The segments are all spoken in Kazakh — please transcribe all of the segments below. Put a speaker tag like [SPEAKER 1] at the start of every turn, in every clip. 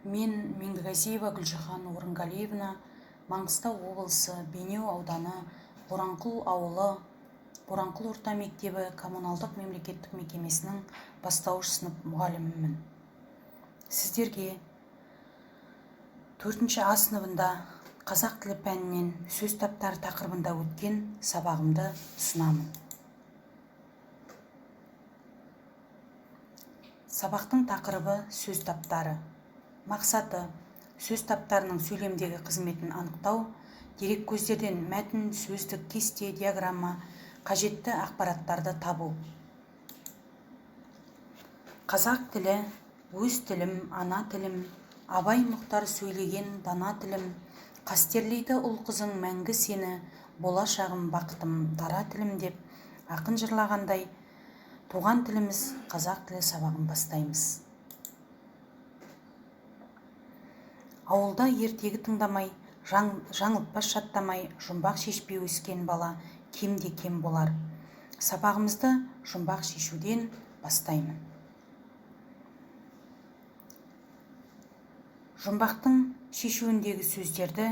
[SPEAKER 1] Мен Меңдігазиева Гүлжихан Орынғалиевна, Маңғыстау облысы Бейнеу ауданы Боранқұл ауылы Боранқұл орта мектебі коммуналдық мемлекеттік мекемесінің бастауыш сынып мұғалімімін. Сіздерге 4-ші А сыныбында қазақ тілі пәнінен сөз таптары тақырыбында өткен сабағымды ұсынамын. Сабақтың тақырыбы сөз таптары. Мақсаты: сөз таптарының сөйлемдегі қызметін анықтау, дерек көздерден мәтін, сөздік, кесте, диаграмма, қажетті ақпараттарды табу. Қазақ тілі өз тілім, ана тілім, Абай Мұхтар сөйлеген дана тілім, қастерлейді ұл қызың мәңгі сені, болашағым бақытым дара тілім деп ақын жырлағандай, туған тіліміз қазақ тілі сабағын бастаймыз. Ауылда ертегі тыңдамай, жаңылтпас жаттамай, жұмбақ шешпей өскен бала кемде кем болар. Сабағымызды жұмбақ шешуден бастаймын. Жұмбақтың шешуіндегі сөздерді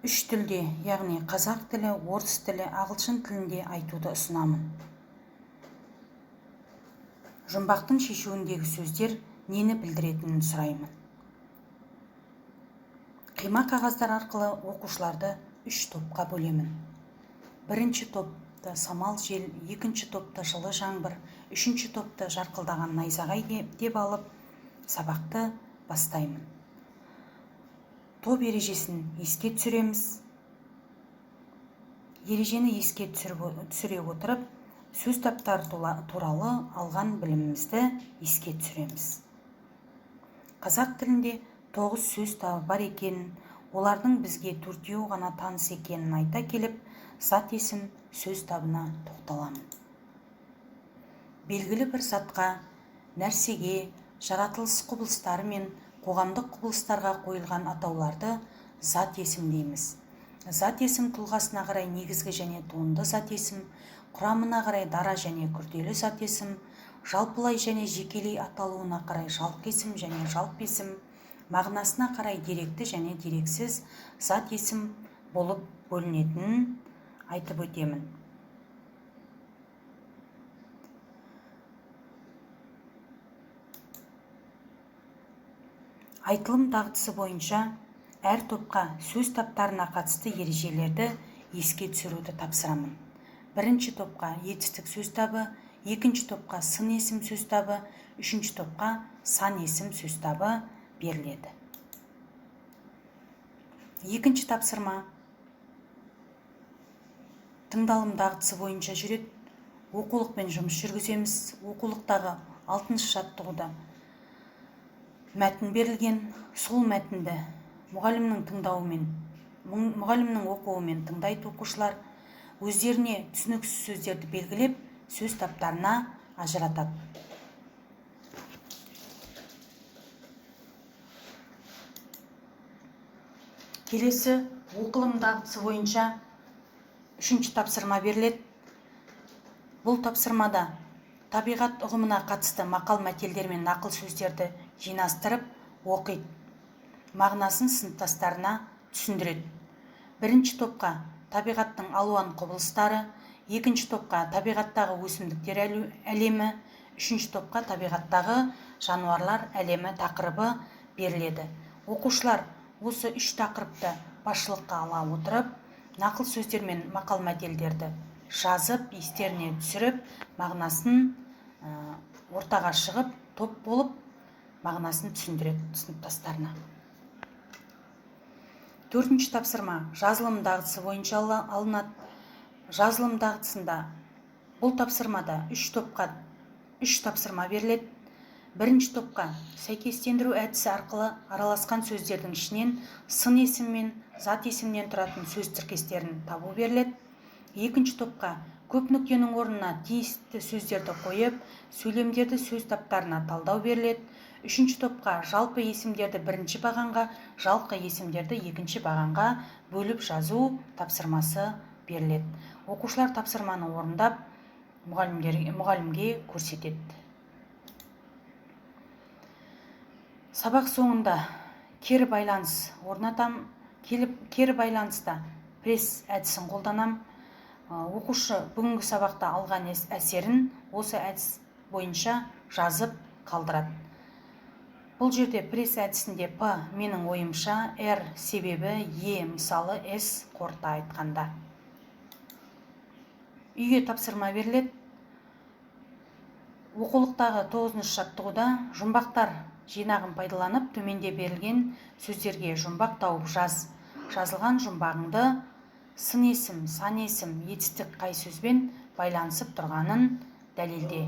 [SPEAKER 1] үш тілде, яғни қазақ тілі, орыс тілі, ағылшын тілінде айтуды ұсынамын. Жұмбақтың шешуіндегі сөздер нені білдіретінін сұраймын. Қима қағаздар арқылы оқушыларды үш топқа бөлемін. Бірінші топты самал жел, екінші топты жылы жаңбыр, үшінші топты жарқылдаған найзағай деп алып, сабақты бастаймын. Топ ережесін еске түсіреміз. Ережені еске түсіре отырып, сөз таптары туралы алған білімімізді еске түсіреміз. Қазақ тілінде 9 сөз табы бар екенін, олардың бізге 4-еу ғана таныс екенін айта келіп, зат есім сөз табына тоқталамын. Белгілі бір затқа, нәрсеге, жаратылыс құбылыстары мен қоғамдық құбылыстарға қойылған атауларды зат есім дейміз. Зат есім тұлғасына қарай негізгі және туынды зат есім, құрамына қарай дара және күрделі зат есім, жалпылай және жекелей аталуына қарай жалқы есім және жалпы есім, мағынасына қарай деректі және дерексіз зат есім болып бөлінетінін айтып өтемін. Айтылым дағдысы бойынша әр топқа сөз таптарына қатысты ережелерді еске түсіруді тапсырамын. Бірінші топқа етістік сөз табы, екінші топқа сын есім сөз табы, үшінші топқа сан есім сөз табы беріледі. Екінші тапсырма тыңдалым дағдысы бойынша жүреді. Оқулықпен жұмыс жүргіземіз. Оқулықтағы 6-шы жаттығуда мәтін берілген, сол мәтінді мұғалімнің оқуымен тыңдайды оқушылар. Өздеріне түсініксіз сөздерді белгілеп, сөз таптарына ажыратады. Келесі оқылым дағдысы бойынша 3-ші тапсырма беріледі. Бұл тапсырмада табиғат ұғымына қатысты мақал-мәтелдер мен нақыл сөздерді жинастырып оқиды. Мағынасын сыныптастарына түсіндіреді. Бірінші топқа табиғаттың алуан құбылыстары, екінші топқа табиғаттағы өсімдіктер әлемі, үшінші топқа табиғаттағы жануарлар әлемі тақырыбы беріледі. Оқушылар осы 3 тақырыпты басшылыққа ала отырып, нақыл сөздер мен мақал-мәтелдерді жазып, естеріне түсіріп, мағынасын ортаға шығып, топ болып, мағынасын түсіндіреді сыныптастарына. 4-ші тапсырма жазылым дағдысы бойынша алынады. Жазылым дағдысында бұл тапсырмада 3 топқа 3 тапсырма беріледі. Бірінші топқа сәйкестендіру әдісі арқылы араласқан сөздердің ішінен сын есім мен зат есімнен тұратын сөз тіркестерін табу беріледі. Екінші топқа көп нүктенің орнына тиісті сөздерді қойып, сөйлемдерді сөз таптарына талдау беріледі. Үшінші топқа жалпы есімдерді бірінші бағанға, жалқы есімдерді екінші бағанға бөліп жазу тапсырмасы беріледі. Оқушылар тапсырманы орындап, мұғалімге көрсетеді. Сабақ соңында кері байланыс орнатам. Кері байланыста пресс әдісін қолданам. Оқушы бүгінгі сабақта алған әсерін осы әдіс бойынша жазып қалдырады. Бұл жерде пресс әдісінде П менің ойымша, Р себебі, Е мысалы, С қорыта айтқанда. Үйге тапсырма беріледі. Оқулықтағы 9-шы жаттығуда жұмбақтар жинағын пайдаланып, төменде берілген сөздерге жұмбақ тауып жаз. Жазылған жұмбағыңды сын есім, сан есім, етістік қай сөзбен байланысып тұрғанын дәлелде.